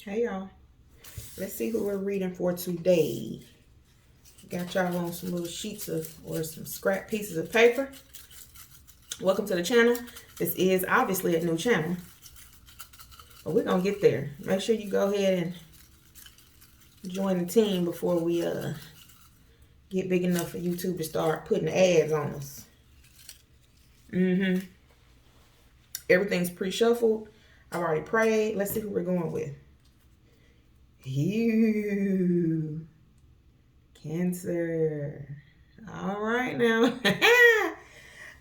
Hey y'all. Let's see who we're reading for today. Got y'all on some little sheets of or some scrap pieces of paper. Welcome to the channel. This is obviously a new channel, but we're gonna get there. Make sure you go ahead and join the team before we get big enough for YouTube to start putting ads on us. Everything's pre-shuffled. I've already prayed. Let's see who we're going with. You, Cancer. All right now.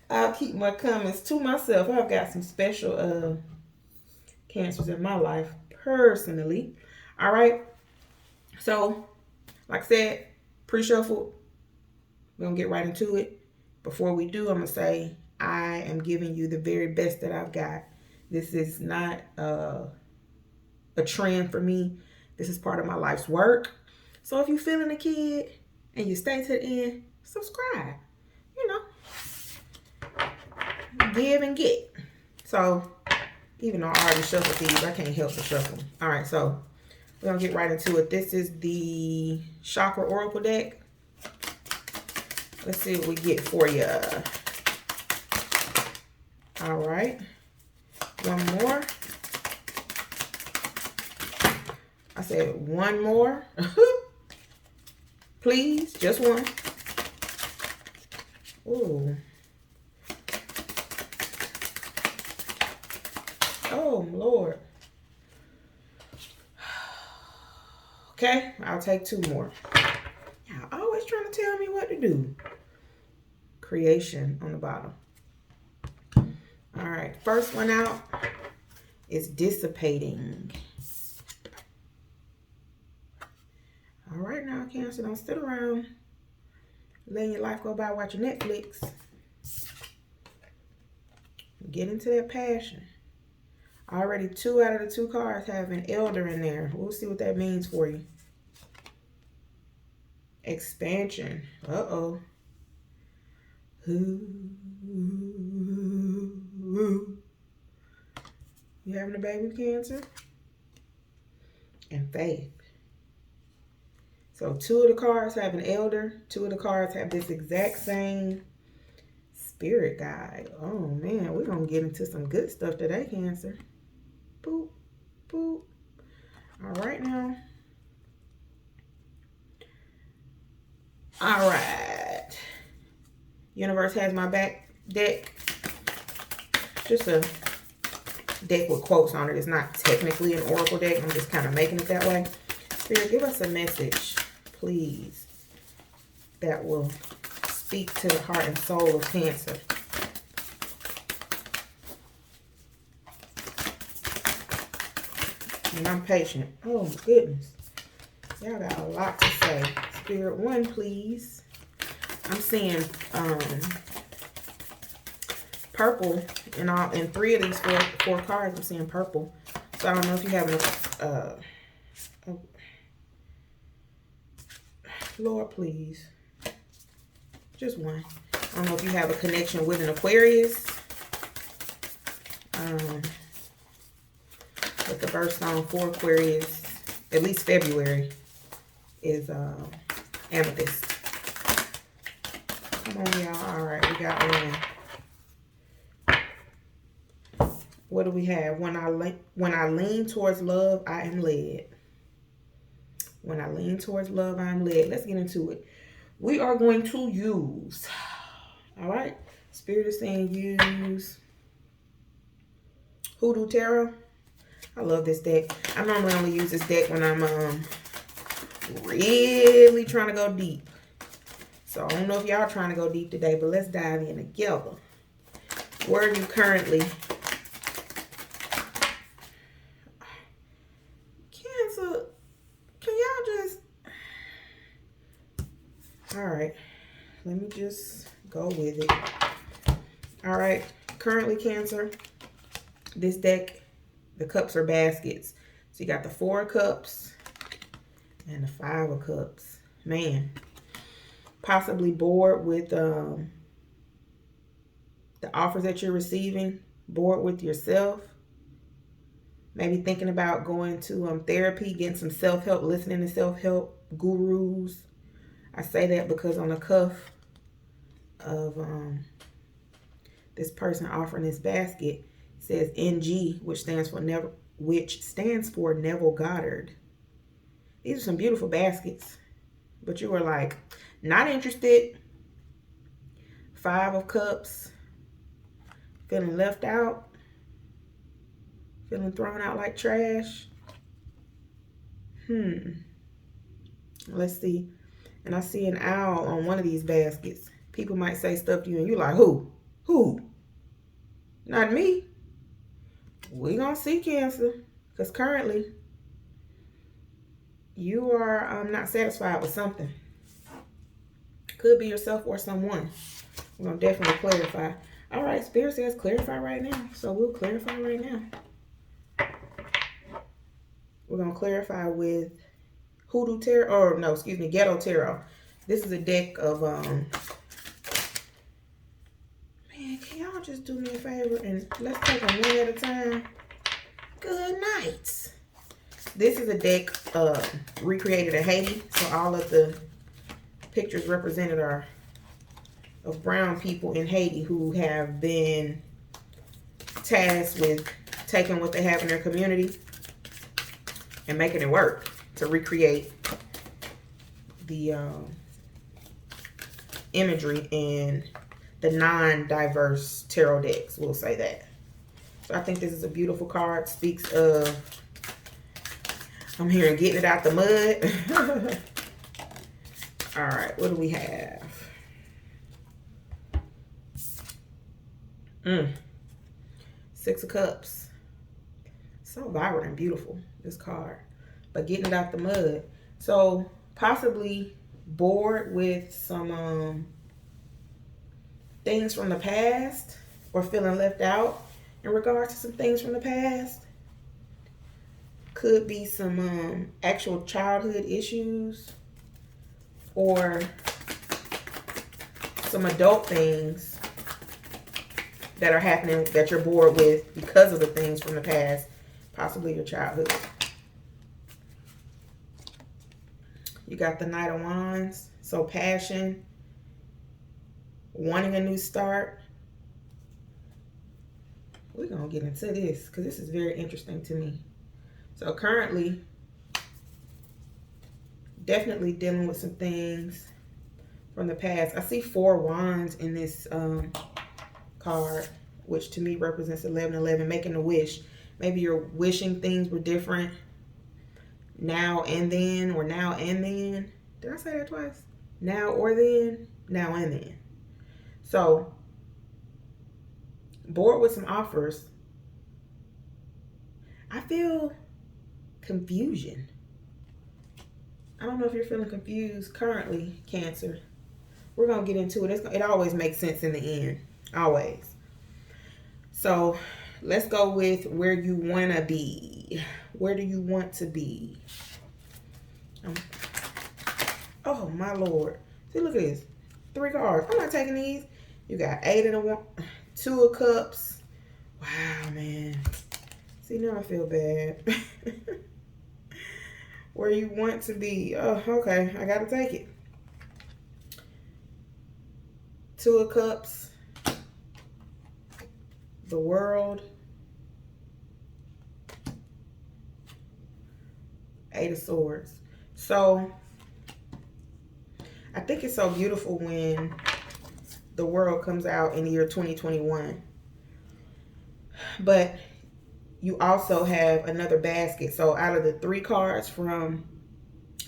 I'll keep my comments to myself. I've got some special Cancers in my life personally. All right. So, like I said, pre-shuffled. We're going to get right into it. Before we do, I'm going to say I am giving you the very best that I've got. This is not a trend for me. This is part of my life's work. So if you're feeling a kid and you stay to the end, subscribe. You know, give and get. So even though I already shuffled these, I can't help but shuffle them. All right, so we're going to get right into it. This is the Chakra Oracle deck. Let's see what we get for you. All right. One more. I said one more. Please, just one. Ooh. Oh, Lord. Okay, I'll take two more. Y'all always trying to tell me what to do. Creation on the bottom. All right, first one out is dissipating. All right now, Cancer, don't sit around letting your life go by watching Netflix. Get into that passion. Already 2 out of the 2 cards have an elder in there. We'll see what that means for you. Expansion. Uh-oh. You having a baby, Cancer? And faith. So 2 of the cards have an elder. 2 of the cards have this exact same spirit guide. Oh, man. We're going to get into some good stuff today, Cancer. Boop, boop. All right now. All right. Universe has my back deck. Just a deck with quotes on it. It's not technically an oracle deck. I'm just kind of making it that way. Spirit, give us a message, please, that will speak to the heart and soul of Cancer. And I'm patient. Oh, my goodness. Y'all got a lot to say. Spirit, one, please. I'm seeing purple in 3 of these four cards. I'm seeing purple. So I don't know if you have Lord, please. Just one. I don't know if you have a connection with an Aquarius. But the birthstone for Aquarius, at least February, is amethyst. Come on, y'all. All right, we got one. What do we have? When I lean towards love, I am led. When I lean towards love, I am led. Let's get into it. We are going to use. All right. Spirit is saying use Hoodoo Tarot. I love this deck. I normally only use this deck when I'm really trying to go deep. So I don't know if y'all trying to go deep today, but let's dive in together. Where are you currently? Cancer, can y'all just... All right. Let me just go with it. All right. Currently, Cancer, this deck, the cups are baskets. So you got the 4 of cups and the 5 of cups. Man. Possibly bored with the offers that you're receiving. Bored with yourself. Maybe thinking about going to therapy, getting some self-help, listening to self-help gurus. I say that because on the cuff of this person offering this basket, it says NG, which stands for Neville Goddard. These are some beautiful baskets, but you were like not interested. 5 of Cups, feeling left out, feeling thrown out like trash. Let's see. And I see an owl on one of these baskets. People might say stuff to you and you're like, who? Who? Not me. We gonna see, Cancer. Because currently, you are not satisfied with something. Could be yourself or someone. We're gonna definitely clarify. All right, Spirit says clarify right now. So we'll clarify right now. We're gonna clarify with Hoodoo Tarot, or no, excuse me, Ghetto Tarot. This is a deck of man, can y'all just do me a favor and let's take them one at a time? Good night. This is a deck recreated in Haiti, so all of the pictures represented are of brown people in Haiti who have been tasked with taking what they have in their community and making it work to recreate the imagery in the non-diverse tarot decks. We'll say that. So I think this is a beautiful card. Speaks of, I'm here getting it out the mud. All right, what do we have? 6 of Cups. So vibrant and beautiful, this card. But getting it out the mud. So possibly bored with some things from the past, or feeling left out in regards to some things from the past. Could be some actual childhood issues, or some adult things that are happening that you're bored with because of the things from the past, possibly your childhood. You got the Knight of Wands, so passion, wanting a new start. We're going to get into this because this is very interesting to me. So currently, definitely dealing with some things from the past. I see 4 wands in this card, which to me represents 1111, making a wish. Maybe you're wishing things were different now and then, or now and then. Did I say that twice? Now or then, now and then. So, bored with some offers. I feel confusion. I don't know if you're feeling confused currently, Cancer. We're going to get into it. It always makes sense in the end. Always. So, let's go with where you want to be. Where do you want to be? Oh, my Lord. See, look at this. 3 cards. I'm not taking these. You got 8 of them, 2 of Cups. Wow, man. See, now I feel bad. Where you want to be. Oh, okay. I got to take it. 2 of Cups. The World. 8 of Swords. So, I think it's so beautiful when the World comes out in the year 2021. But you also have another basket. So out of the 3 cards from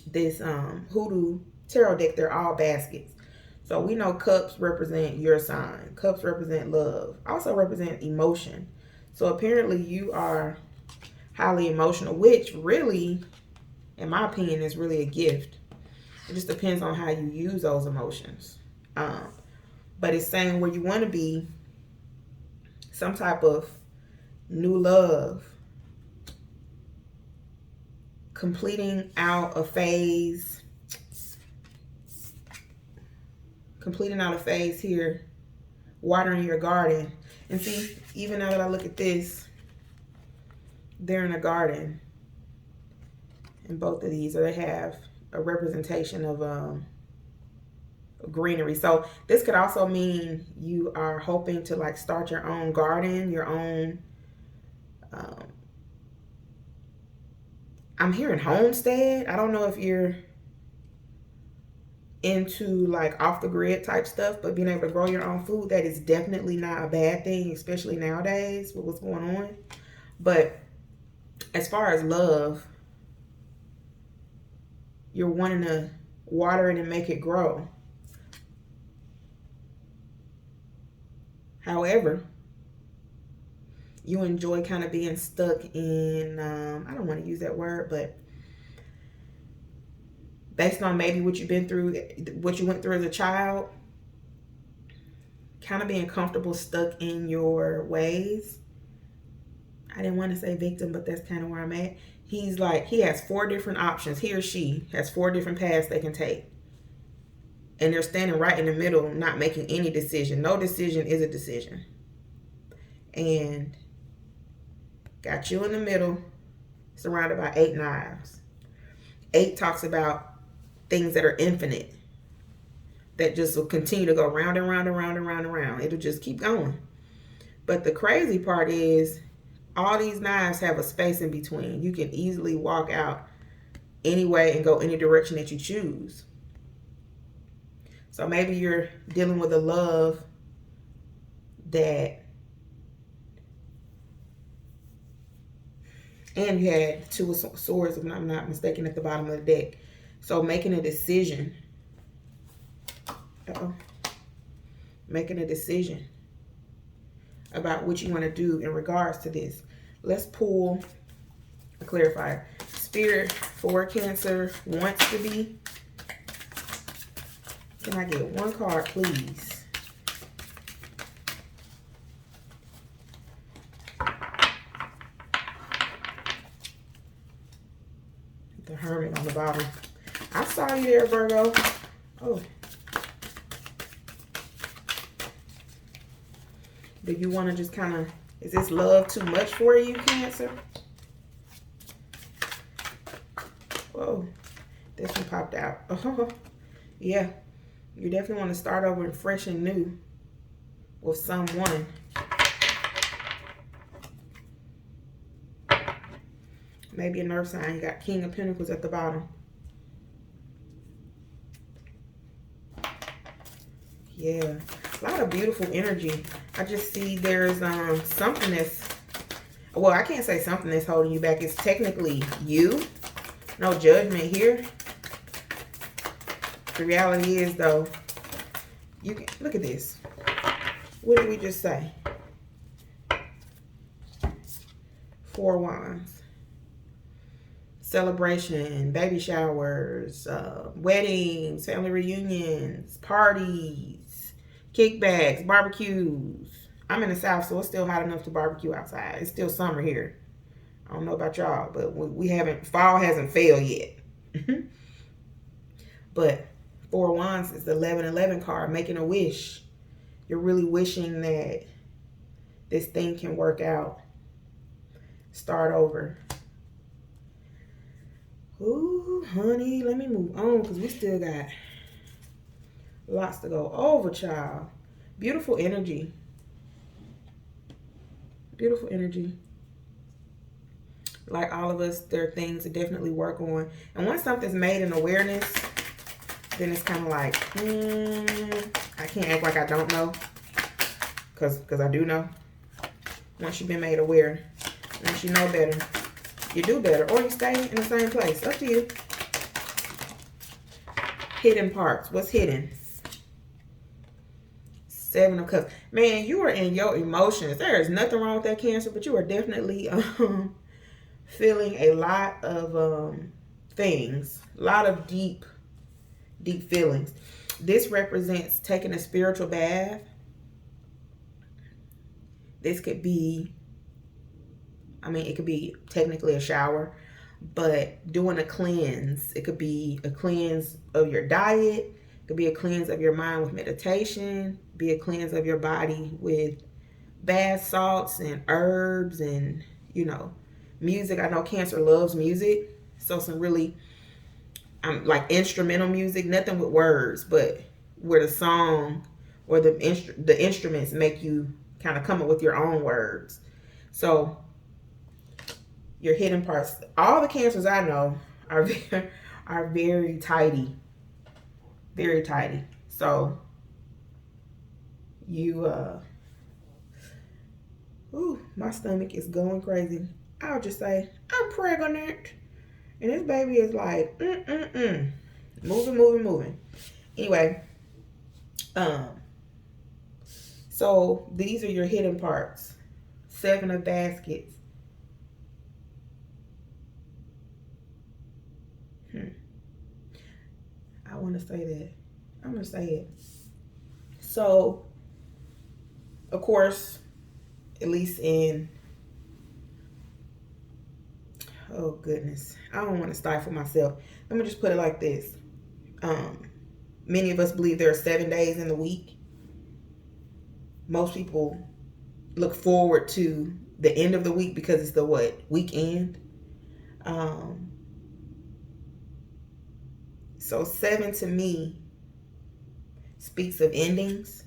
this Hoodoo Tarot deck, they're all baskets. So we know Cups represent your sign. Cups represent love. Also represent emotion. So apparently you are highly emotional, which really, in my opinion, is really a gift. It just depends on how you use those emotions. But it's saying where you want to be, some type of new love, completing out a phase here, watering your garden. And see, even now that I look at this, they're in a garden in both of these, or they have a representation of greenery. So this could also mean you are hoping to like start your own garden, your own um, I'm hearing homestead. I don't know if you're into like off the grid type stuff, but being able to grow your own food, that is definitely not a bad thing, especially nowadays with what's going on. But as far as love, you're wanting to water it and make it grow. However, you enjoy kind of being stuck in, I don't want to use that word, but based on maybe what you've been through, what you went through as a child, kind of being comfortable, stuck in your ways. I didn't want to say victim, but that's kind of where I'm at. He's like, he has 4 different options. He or she has 4 different paths they can take. And they're standing right in the middle, not making any decision. No decision is a decision. And got you in the middle, surrounded by 8 knives. 8 talks about things that are infinite, that just will continue to go round and round and round and round and round. It'll just keep going. But the crazy part is, all these knives have a space in between. You can easily walk out any way and go any direction that you choose. So maybe you're dealing with a love that, and you had 2 of swords, if I'm not mistaken, at the bottom of the deck. So making a decision. Making a decision about what you want to do in regards to this. Let's pull a clarifier. Spirit for Cancer wants to be. Can I get 1 card, please? The Hermit on the bottom. I saw you there, Virgo. Oh. Do you want to just kind of, is this love too much for you, Cancer? Whoa, this one popped out. Oh, yeah, you definitely want to start over and fresh and new with someone. Maybe a nerve sign. You got King of Pentacles at the bottom. Yeah, a lot of beautiful energy. I just see there's something that's, well, I can't say something that's holding you back. It's technically you. No judgment here. The reality is, though, you can look at this. What did we just say? 4 wands. Celebration, baby showers, weddings, family reunions, parties, kickbacks, barbecues. I'm in the South, so it's still hot enough to barbecue outside. It's still summer here. I don't know about y'all, but we haven't, fall hasn't failed yet. But 4 wands is the 11-11 card, making a wish. You're really wishing that this thing can work out. Start over. Ooh, honey, let me move on because we still got lots to go over, child. Beautiful energy. Beautiful energy. Like all of us, there are things to definitely work on. And once something's made in awareness, then it's kind of like, I can't act like I don't know. Because I do know. Once you've been made aware, once you know better, you do better, or you stay in the same place. Up to you. Hidden parts. What's hidden? 7 of Cups. Man, you are in your emotions. There is nothing wrong with that, Cancer, but you are definitely feeling a lot of things. A lot of deep feelings. This represents taking a spiritual bath. This could be, I mean, it could be technically a shower, but doing a cleanse. It could be a cleanse of your diet. It could be a cleanse of your mind with meditation. Be a cleanse of your body with bath salts and herbs and, you know, music. I know Cancer loves music. So some really like instrumental music, nothing with words, but where the song or the instruments make you kind of come up with your own words. So your hidden parts. All the Cancers I know are are very tidy, very tidy. So you ooh, my stomach is going crazy. I'll just say I'm pregnant, and this baby is like moving. Anyway, um, so these are your hidden parts. 7 of baskets. I want to say that. I'm gonna say it. So, of course, at least in oh goodness, I don't want to stifle myself. Let me just put it like this. Um, Many of us believe there are 7 days in the week. Most people look forward to the end of the week because it's the what? Weekend. Um, so 7 to me speaks of endings.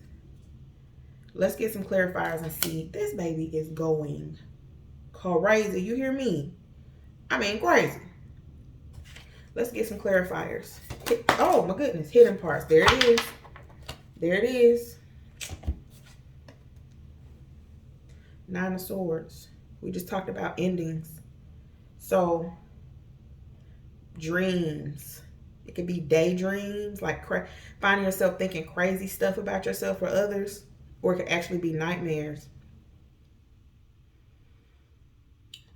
Let's get some clarifiers and see. This baby is going crazy. You hear me? I mean crazy. Let's get some clarifiers. Oh my goodness, hidden parts. There it is. There it is. 9 of Swords. We just talked about endings. So, dreams. It could be daydreams, like finding yourself thinking crazy stuff about yourself or others, or it could actually be nightmares.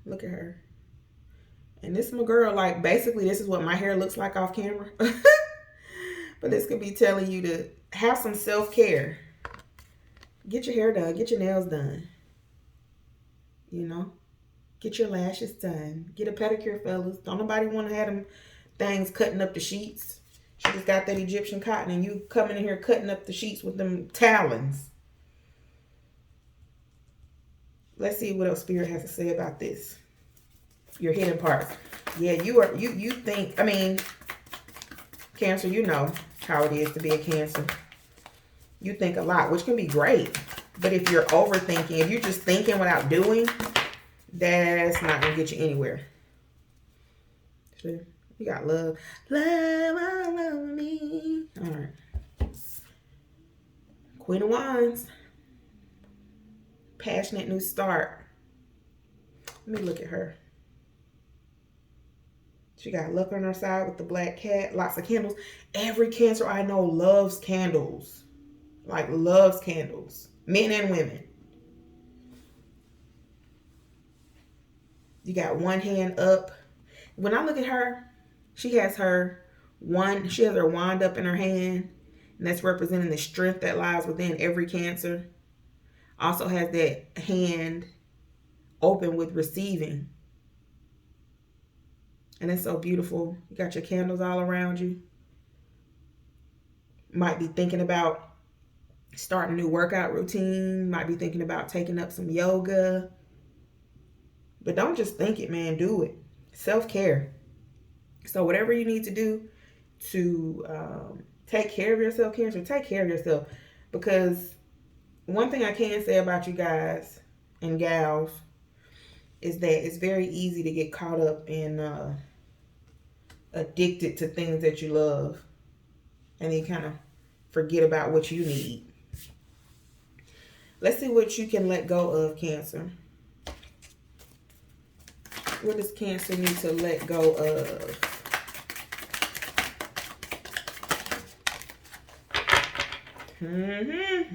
Look at her. And this is my girl, like basically this is what my hair looks like off camera. But this could be telling you to have some self-care. Get your hair done, get your nails done. You know? Get your lashes done. Get a pedicure, fellas. Don't nobody want to have them things cutting up the sheets. She just got that Egyptian cotton and you coming in here cutting up the sheets with them talons. Let's see what else Spirit has to say about this. Your hidden parts. Yeah, you think, I mean, Cancer, you know how it is to be a Cancer. You think a lot, which can be great. But if you're overthinking, if you're just thinking without doing, that's not going to get you anywhere. See? You got love. Love me. All right. Queen of Wands. Passionate new start. Let me look at her. She got luck on her side with the black cat. Lots of candles. Every Cancer I know loves candles. Like loves candles. Men and women. You got one hand up. When I look at her, she has her wand up in her hand. And that's representing the strength that lies within every Cancer. Also has that hand open with receiving. And it's so beautiful. You got your candles all around you. Might be thinking about starting a new workout routine. Might be thinking about taking up some yoga. But don't just think it, man. Do it. Self-care. So whatever you need to do to take care of yourself, Cancer, take care of yourself. Because one thing I can say about you guys and gals is that it's very easy to get caught up in addicted to things that you love. And then kind of forget about what you need. Let's see what you can let go of, Cancer. What does Cancer need to let go of?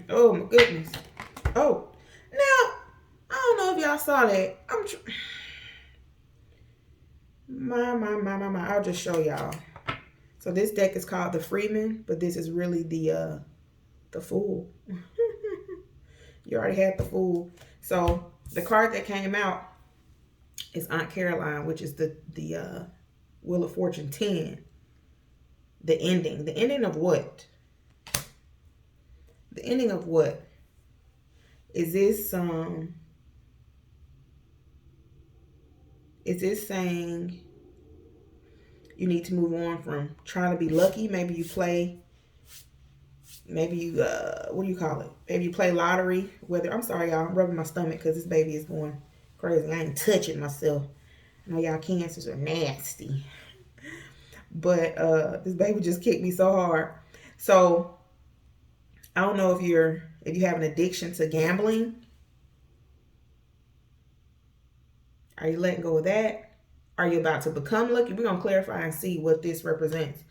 Oh, my goodness. Oh, now, I don't know if y'all saw that. I'll just show y'all. So this deck is called the Freeman, but this is really the Fool. You already had the Fool. So the card that came out is Aunt Caroline, which is the Wheel of Fortune 10. The ending. The ending of what? The ending of what? Is this Is this saying you need to move on from trying to be lucky? Maybe you play, maybe you, what do you call it? Maybe you play lottery. Whether, I'm sorry, y'all, I'm rubbing my stomach because this baby is going crazy. I ain't touching myself. I know y'all cancers are nasty. But this baby just kicked me so hard. So I don't know if you have an addiction to gambling. Are you letting go of that? Are you about to become lucky? We're gonna clarify and see what this represents.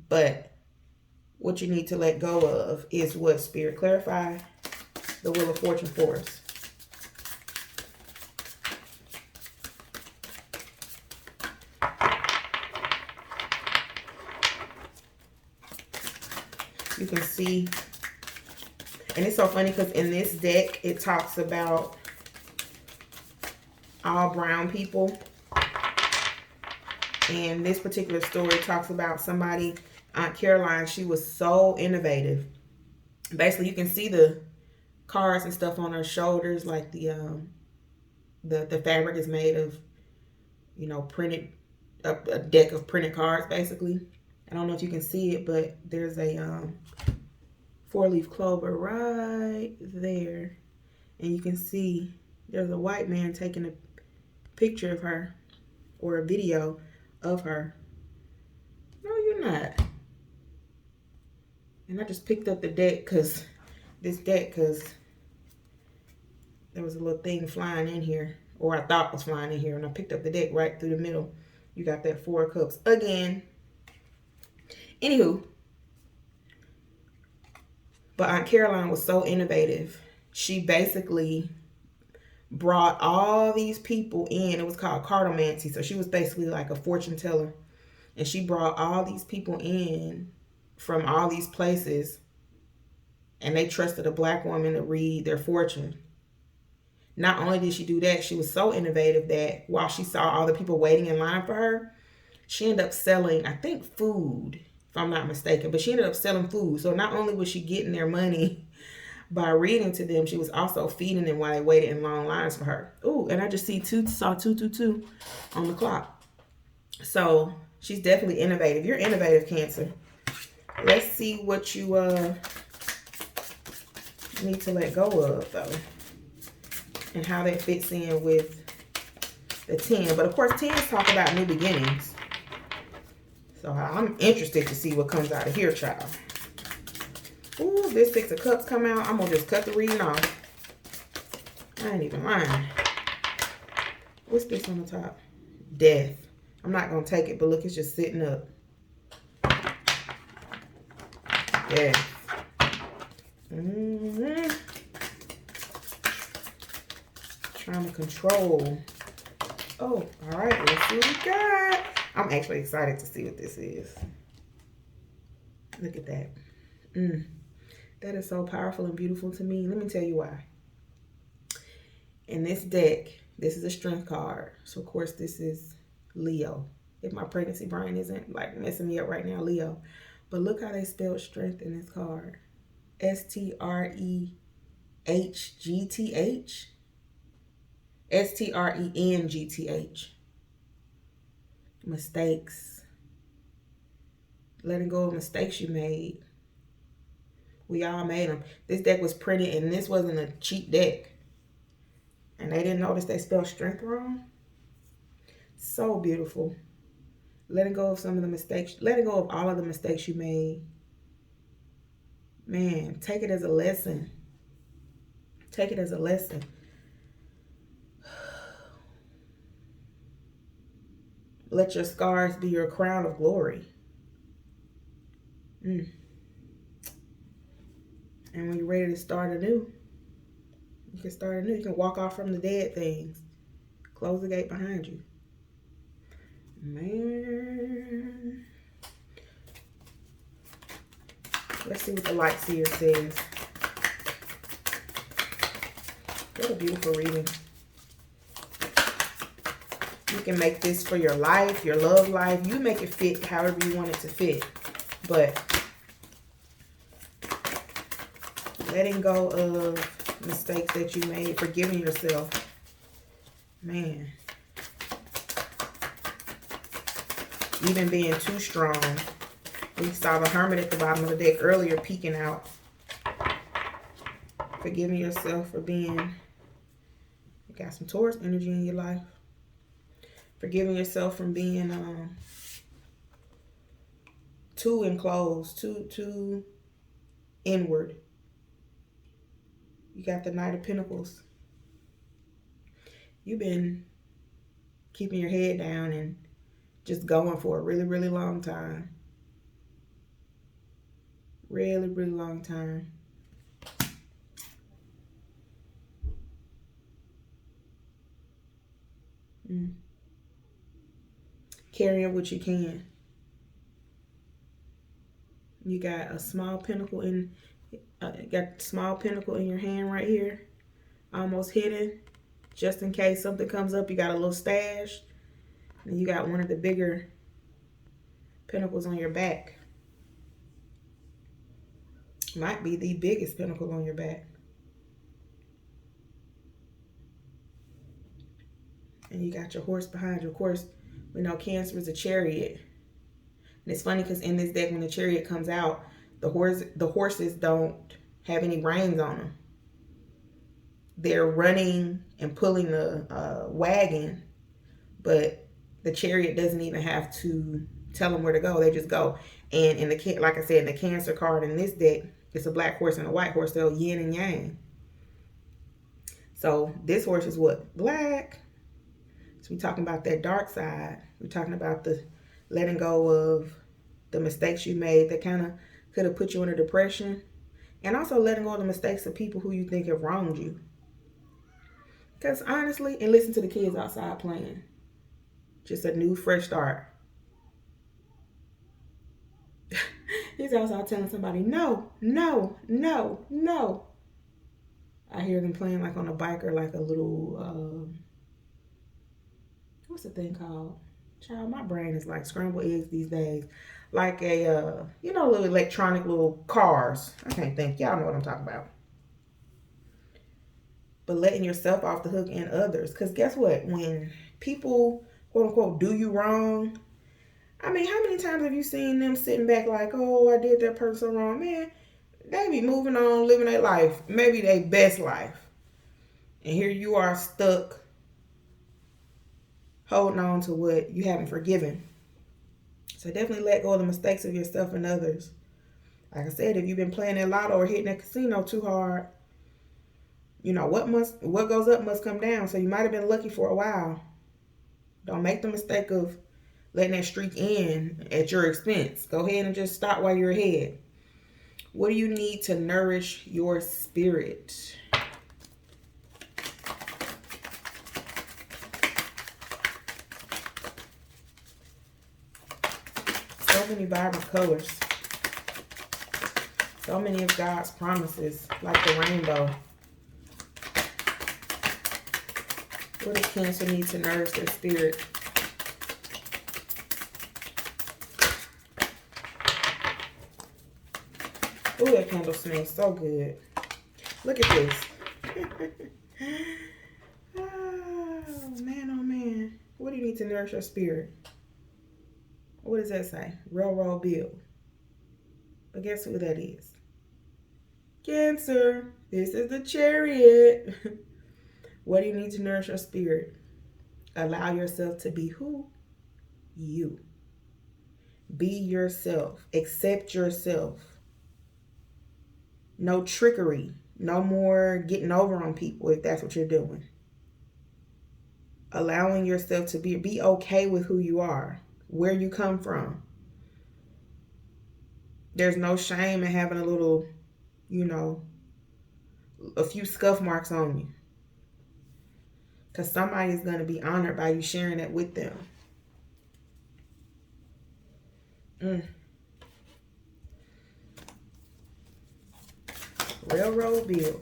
But what you need to let go of is what? Spirit, clarify the Wheel of Fortune for us. You can see, and it's so funny because in this deck it talks about all brown people, and this particular story talks about somebody, Aunt Caroline. She was so innovative. Basically, you can see the cards and stuff on her shoulders, like the fabric is made of, you know, printed, a deck of printed cards, basically. I don't know if you can see it, but there's a 4-leaf clover right there, and you can see there's a white man taking a picture of her, or a video of her. No, you're not. And I just picked up the deck because there was a little thing flying in here, or I thought was flying in here, and I picked up the deck right through the middle. You got that 4 of Cups again. Anywho, but Aunt Caroline was so innovative. She basically brought all these people in. It was called cartomancy. So she was basically like a fortune teller. And she brought all these people in from all these places. And they trusted a black woman to read their fortune. Not only did she do that, she was so innovative that while she saw all the people waiting in line for her, she ended up selling, I think, food, if I'm not mistaken. But she ended up selling food. So not only was she getting their money by reading to them, she was also feeding them while they waited in long lines for her. Ooh, and I just saw 222 on the clock. So she's definitely innovative. You're innovative, Cancer. Let's see what you need to let go of, though, and how that fits in with the 10. But of course, 10s talk about new beginnings. So I'm interested to see what comes out of here, child. Ooh, this 6 of Cups come out. I'm going to just cut the reading off. I ain't even lying. What's this on the top? Death. I'm not going to take it, but look, it's just sitting up. Death. Trying to control. Oh, all right. Let's see what we got. I'm actually excited to see what this is. Look at that. That is so powerful and beautiful to me. Let me tell you why. In this deck, this is a strength card. So, of course, this is Leo. If my pregnancy brain isn't like messing me up right now, Leo. But look how they spelled strength in this card. S-T-R-E-H-G-T-H. S-T-R-E-N-G-T-H. Mistakes. Letting go of mistakes you made. We all made them. This deck was printed, and this wasn't a cheap deck. And they didn't notice they spelled strength wrong. So beautiful. Letting go of some of the mistakes. Letting go of all of the mistakes you made. Man, take it as a lesson. Take it as a lesson. Let your scars be your crown of glory. And when you're ready to start anew, you can start anew. You can walk off from the dead things. Close the gate behind you. Man. Let's see what the Light Seer says. What a beautiful reading. You can make this for your life, your love life. You make it fit however you want it to fit. But letting go of mistakes that you made, forgiving yourself. Man. even being too strong. We saw the Hermit at the bottom of the deck earlier peeking out. Forgiving yourself for being, you got some Taurus energy in your life. Forgiving yourself from being too enclosed, too inward. You got the Knight of Pentacles. You've been keeping your head down and just going for a really, really long time. Really, really long time. Carrying what you can. You got a small pentacle in, got small pentacle in your hand right here, almost hidden, just in case something comes up. You got a little stash, and you got one of the bigger pentacles on your back. Might be the biggest pentacle on your back. And you got your horse behind you. Of course, we know Cancer is a chariot. And it's funny because in this deck, when the chariot comes out, the horses don't have any reins on them. They're running and pulling the wagon, but the chariot doesn't even have to tell them where to go. They just go. And in the, like I said, in the Cancer card in this deck, it's a black horse and a white horse. They're yin and yang. So this horse is what? Black. So we're talking about that dark side. We're talking about the letting go of the mistakes you made that kind of could have put you in a depression. And also letting go of the mistakes of people who you think have wronged you. Because honestly, and listen to the kids outside playing. Just a new, fresh start. He's outside telling somebody, no, no, no, no. I hear them playing like on a bike or like a little, what's the thing called? Child, my brain is like scrambled eggs these days. Like a, little electronic little cars. I can't think. Y'all know what I'm talking about. But letting yourself off the hook and others. Because guess what? When people, quote unquote, do you wrong, I mean, how many times have you seen them sitting back like, oh, I did that person wrong? Man, they be moving on, living their life. Maybe their best life. And here you are stuck holding on to what you haven't forgiven. So definitely let go of the mistakes of yourself and others. Like I said, if you've been playing that lotto or hitting that casino too hard, what goes up must come down. So you might have been lucky for a while. Don't make the mistake of letting that streak end at your expense. Go ahead and just stop while you're ahead. What do you need to nourish your spirit? So many vibrant colors. So many of God's promises, like the rainbow. What does Cancer need to nourish their spirit? Ooh, that candle smells so good. Look at this. Oh, man. What do you need to nourish your spirit? What does that say? Railroad bill. But guess who that is? Cancer. This is the chariot. What do you need to nourish your spirit? Allow yourself to be who? You. Be yourself. Accept yourself. No trickery. No more getting over on people if that's what you're doing. Allowing yourself to be okay with who you are, where you come from. There's no shame in having a little, a few scuff marks on you. Because somebody is going to be honored by you sharing that with them. Railroad bill.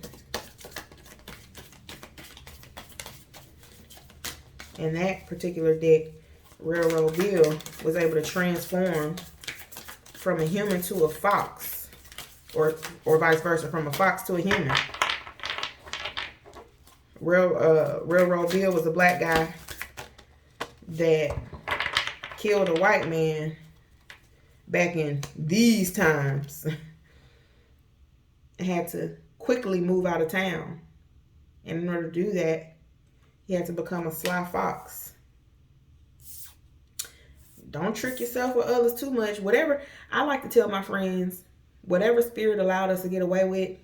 In that particular deck, Railroad bill was able to transform from a human to a fox. Or vice versa, from a fox to a human. Railroad Bill was a black guy that killed a white man back in these times and had to quickly move out of town. And in order to do that, he had to become a sly fox. Don't trick yourself or others too much. Whatever, I like to tell my friends, whatever spirit allowed us to get away with,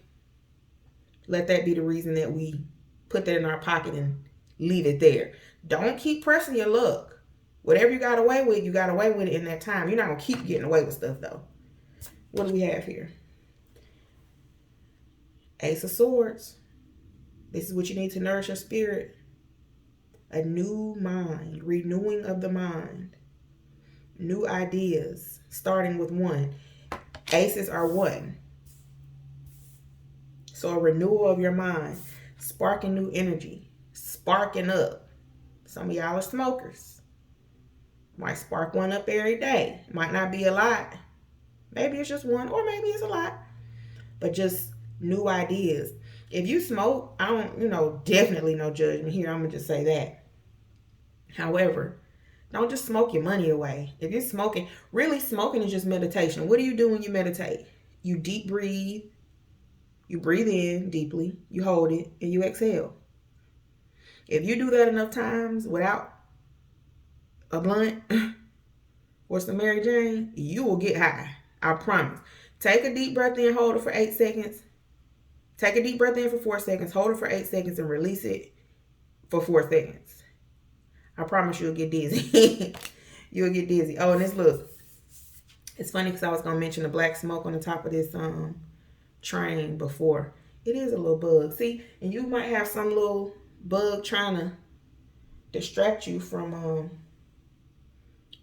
let that be the reason that we put that in our pocket and leave it there. Don't keep pressing your luck. Whatever you got away with, you got away with it in that time. You're not going to keep getting away with stuff, though. What do we have here? Ace of Swords. This is what you need to nourish your spirit. A new mind, renewing of the mind. New ideas, starting with one. Aces are one. So a renewal of your mind, sparking new energy, sparking up. Some of y'all are smokers. Might spark one up every day. Might not be a lot. Maybe it's just one, or maybe it's a lot. But just new ideas. If you smoke, I don't, definitely no judgment here. I'm going to just say that. However, don't just smoke your money away. If you're smoking, really smoking is just meditation. What do you do when you meditate? You deep breathe. You breathe in deeply. You hold it and you exhale. If you do that enough times without a blunt or some Mary Jane, you will get high. I promise. Take a deep breath in, hold it for 8 seconds. Take a deep breath in for 4 seconds, hold it for 8 seconds, and release it for 4 seconds. I promise you'll get dizzy. You'll get dizzy. Oh, and this, look. It's funny because I was going to mention the black smoke on the top of this train before. It is a little bug. See, and you might have some little bug trying to distract you from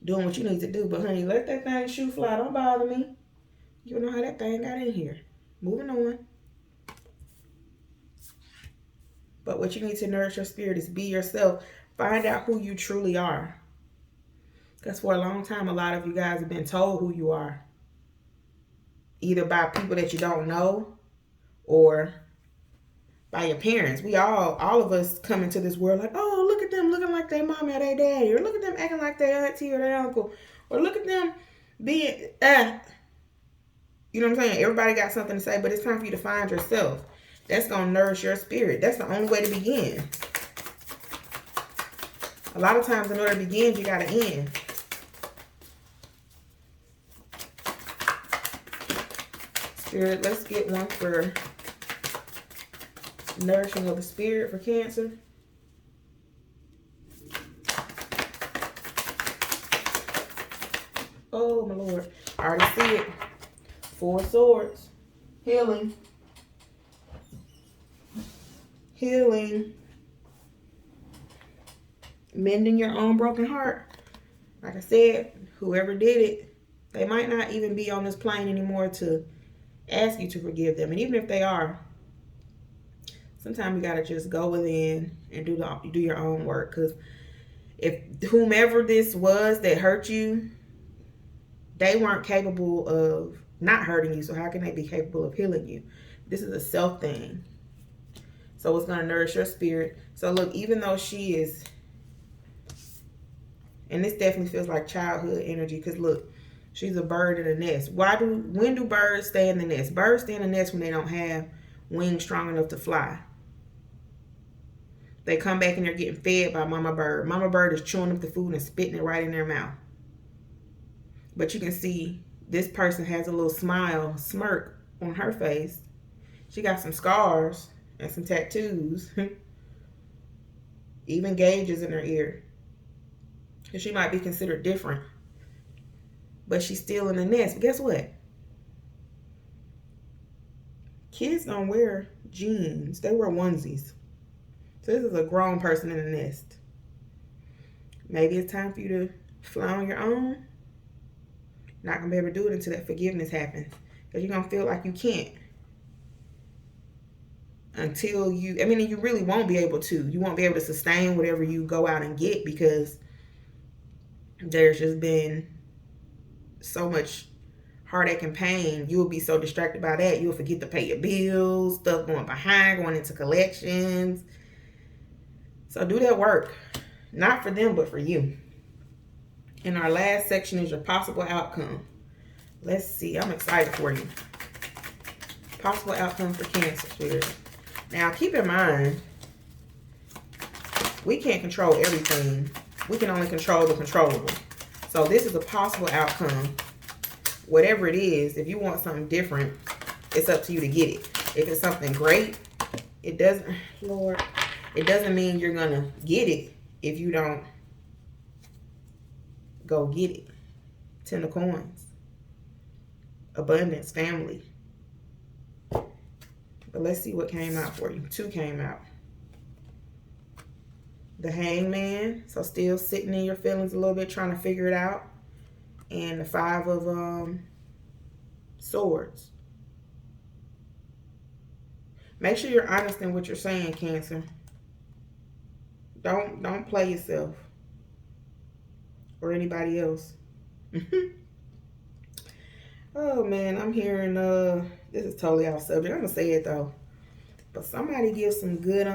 doing what you need to do. But honey, let that thing shoot fly. Don't bother me. You know how that thing got in here. Moving on. But what you need to nourish your spirit is be yourself. Find out who you truly are. Because for a long time, a lot of you guys have been told who you are. Either by people that you don't know or by your parents. We all of us come into this world like, oh, look at them looking like their mommy or their daddy. Or look at them acting like their auntie or their uncle. Or look at them being, you know what I'm saying? Everybody got something to say, but it's time for you to find yourself. That's going to nourish your spirit. That's the only way to begin. A lot of times in order to begin, you got to end. Spirit, let's get one for nourishing of the spirit for Cancer. Oh, my Lord. I already see it. 4 swords. Healing. Healing. Mending your own broken heart. Like I said, whoever did it, they might not even be on this plane anymore to ask you to forgive them. And even if they are, sometimes you got to just go within and do your own work. Because if whomever this was that hurt you, they weren't capable of not hurting you. So how can they be capable of healing you? This is a self thing. So it's going to nourish your spirit. So look, even though she is, and this definitely feels like childhood energy, because look, she's a bird in a nest. When do birds stay in the nest? Birds stay in the nest when they don't have wings strong enough to fly. They come back and they're getting fed by mama bird. Mama bird is chewing up the food and spitting it right in their mouth. But you can see this person has a little smirk on her face. She got some scars and some tattoos. Even gauges in her ear. Because she might be considered different. But she's still in the nest. But guess what? Kids don't wear jeans. They wear onesies. So this is a grown person in the nest. Maybe it's time for you to fly on your own. Not going to be able to do it until that forgiveness happens. Because you're going to feel like you can't. Until you really won't be able to. You won't be able to sustain whatever you go out and get because there's just been so much heartache and pain. You'll be so distracted by that. You'll forget to pay your bills, stuff going into collections. So do that work. Not for them, but for you. And our last section is your possible outcome. Let's see. I'm excited for you. Possible outcome for Cancer, Spirit. Now, keep in mind, we can't control everything. We can only control the controllable. So this is a possible outcome. Whatever it is, if you want something different, it's up to you to get it. If it's something great, it doesn't, Lord, it doesn't mean you're going to get it if you don't go get it. 10 of coins. Abundance, family. But let's see what came out for you. 2 came out. The Hangman. So still sitting in your feelings a little bit, trying to figure it out. And the 5 of Swords. Make sure you're honest in what you're saying, Cancer. Don't play yourself. Or anybody else. Oh man, I'm hearing this is totally off subject. I'm gonna say it though. But somebody give some good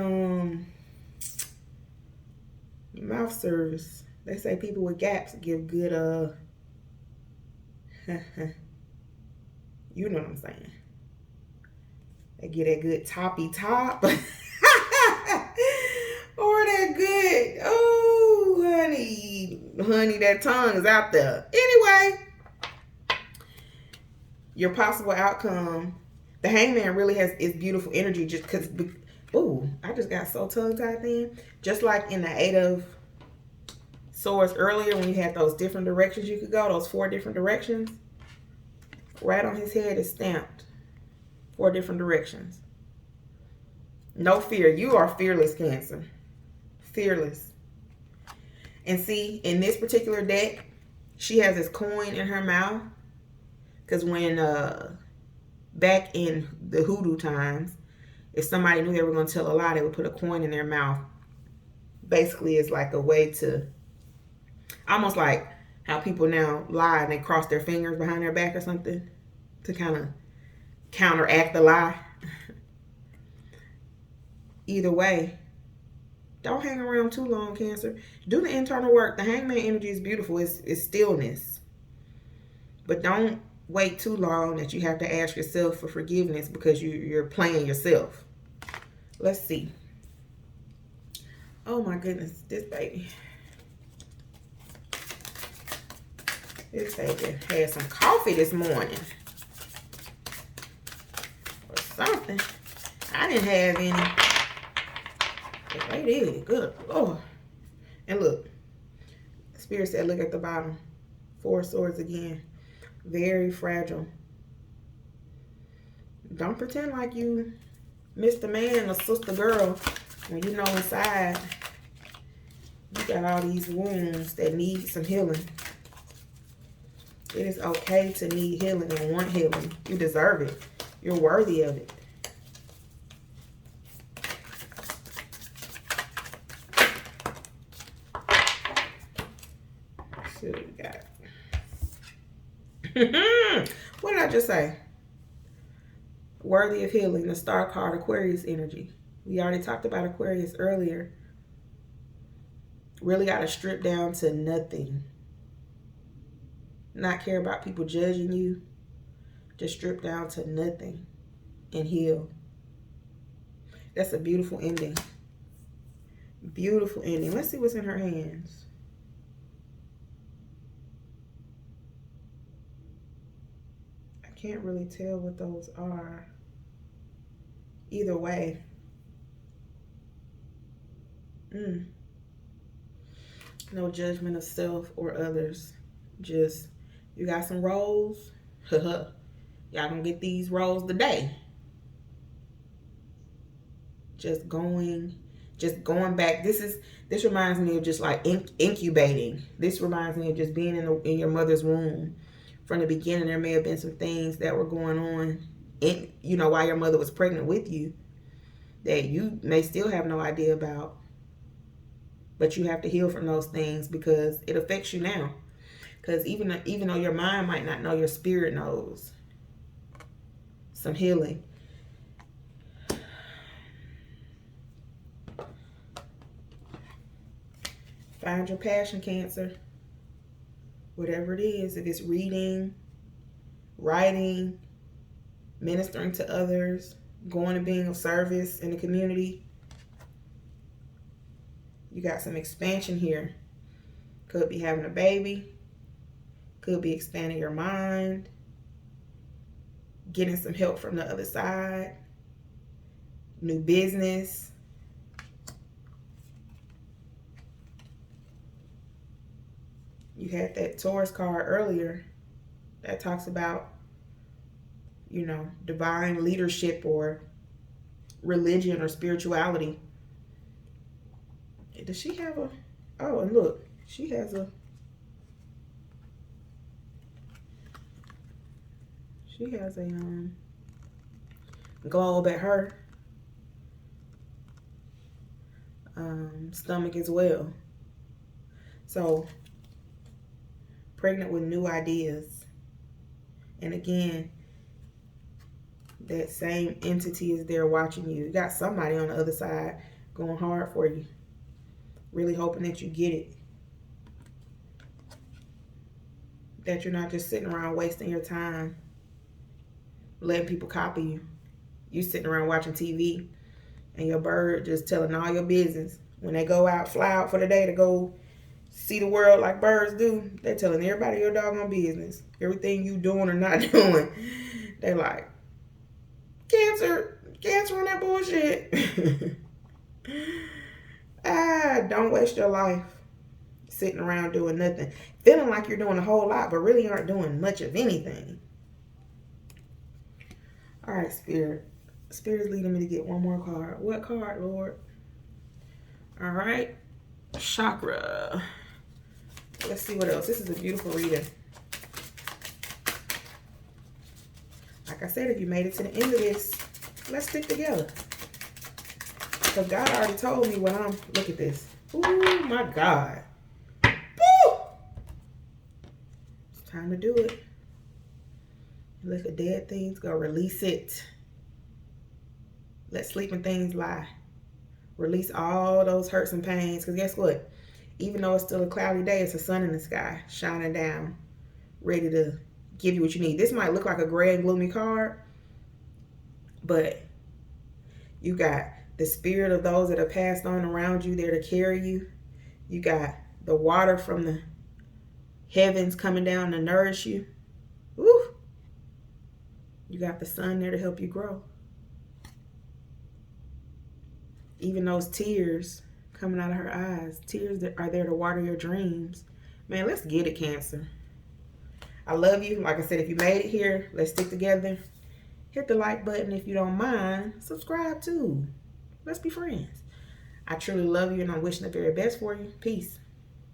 mouth service. They say people with gaps give good you know what I'm saying. They get that good toppy top. Or that good, oh honey, that tongue is out there. Anyway, your possible outcome, the Hangman really is beautiful energy just because, ooh, I just got so tongue-tied then. Just like in the 8 of Swords earlier when you had those different directions you could go, those 4 different directions. Right on his head is stamped 4 different directions. No fear. You are fearless, Cancer. Fearless. And see, in this particular deck, she has this coin in her mouth. Because when, back in the hoodoo times, if somebody knew they were going to tell a lie, they would put a coin in their mouth. Basically, it's like a way to, almost like how people now lie and they cross their fingers behind their back or something to kind of counteract the lie. Either way, don't hang around too long, Cancer. Do the internal work. The Hangman energy is beautiful. It's stillness. But don't wait too long that you have to ask yourself for forgiveness because you're playing yourself. Let's see. Oh my goodness, this baby. This baby had some coffee this morning. Or something. I didn't have any. But they did. Good Lord. And look. Spirit said look at the bottom. 4 swords again. Very fragile. Don't pretend like you Mr. Man or sister girl when you know inside you got all these wounds that need some healing. It is okay to need healing and want healing. You deserve it. You're worthy of it. Let's see what we got. What did I just say? Worthy of healing, the star card, Aquarius energy. We already talked about Aquarius earlier. Really got to strip down to nothing. Not care about people judging you. Just strip down to nothing and heal. That's a beautiful ending. Beautiful ending. Let's see what's in her hands. I can't really tell what those are. Either way. No judgment of self or others. Just, you got some rolls. Y'all gonna get these rolls today. Just going back. This reminds me of just like incubating. This reminds me of just being in your mother's womb. From the beginning, there may have been some things that were going on while your mother was pregnant with you that you may still have no idea about. But you have to heal from those things because it affects you now. Because even though your mind might not know, your spirit knows. Some healing. Find your passion, Cancer. Whatever it is, if it's reading, writing, ministering to others, going and being of service in the community. You got some expansion here. Could be having a baby. Could be expanding your mind. Getting some help from the other side. New business. You had that Taurus card earlier that talks about, you know, divine leadership or religion or spirituality. Does she have a... Oh, and look, she has a... She has a globe at her stomach as well. So, pregnant with new ideas. And again, that same entity is there watching you. You got somebody on the other side going hard for you. Really hoping that you get it. That you're not just sitting around wasting your time letting people copy you. You sitting around watching TV and your bird just telling all your business. When they go out, fly out for the day to go see the world like birds do, they're telling everybody your doggone business. Everything you doing or not doing. They're like, Cancer on that bullshit. Don't waste your life sitting around doing nothing. Feeling like you're doing a whole lot, but really aren't doing much of anything. All right, Spirit. Spirit's leading me to get one more card. What card, Lord? All right. Chakra. Let's see what else. This is a beautiful reading. Like I said, if you made it to the end of this, let's stick together. Because God already told me when I'm... Look at this. Ooh, my God. Woo! It's time to do it. Let the dead things go. Release it. Let sleeping things lie. Release all those hurts and pains. Because guess what? Even though it's still a cloudy day, it's a sun in the sky shining down, ready to give you what you need. This might look like a gray and gloomy card, but you got the spirit of those that have passed on around you there to carry you. You got the water from the heavens coming down to nourish you. Woo! You got the sun there to help you grow. Even those tears coming out of her eyes, tears that are there to water your dreams. Man, let's get it, Cancer. I love you. Like I said, if you made it here, let's stick together. Hit the like button if you don't mind. Subscribe too. Let's be friends. I truly love you and I'm wishing the very best for you. Peace.